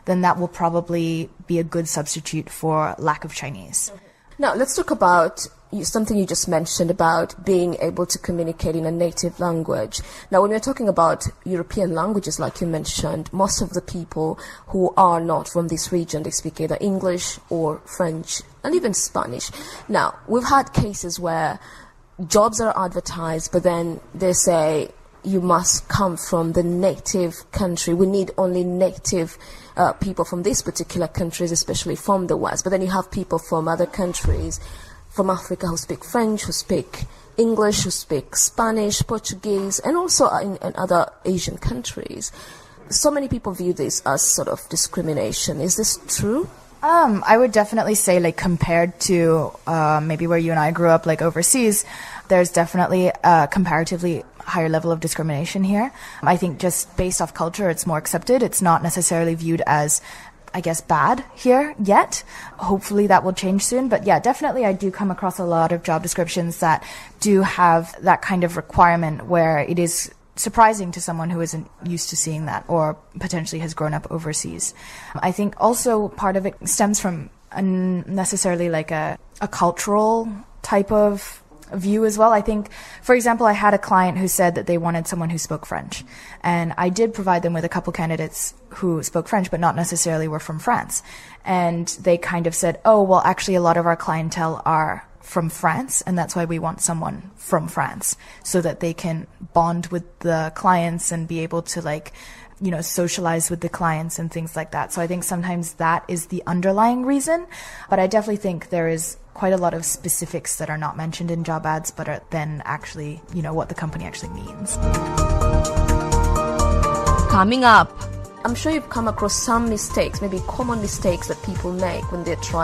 then that will probably be a good substitute for lack of Chinese. Now, let's talk about something you just mentioned about being able to communicate in a native language. Now, when we're talking about European languages, like you mentioned, most of the people who are not from this region, they speak either English or French and even Spanish. Now, we've had cases where jobs are advertised, but then they say you must come from the native country. We need only native people from these particular countries, especially from the West. But then you have people from other countries, from Africa, who speak French, who speak English, who speak Spanish, Portuguese, and also in other Asian countries. So many people view this as sort of discrimination. Is this true? I would definitely say, like, compared to maybe where you and I grew up, like overseas, there's definitely a comparatively higher level of discrimination here. I think just based off culture, it's more accepted. It's not necessarily viewed as, I guess, bad here yet. Hopefully that will change soon. But yeah, definitely I do come across a lot of job descriptions that do have that kind of requirement where it is surprising to someone who isn't used to seeing that or potentially has grown up overseas. I think also part of it stems from necessarily like a cultural type of view as well. I think, for example, I had a client who said that they wanted someone who spoke French, and I did provide them with a couple candidates who spoke French but not necessarily were from France, and they kind of said, oh, well, actually a lot of our clientele are from France, and that's why we want someone from France so that they can bond with the clients and be able to, like, you know, socialize with the clients and things like that. So I think sometimes that is the underlying reason, but I definitely think there is quite a lot of specifics that are not mentioned in job ads but are then actually, you know, what the company actually means. Coming up, I'm sure you've come across some mistakes, maybe common mistakes that people make when they're trying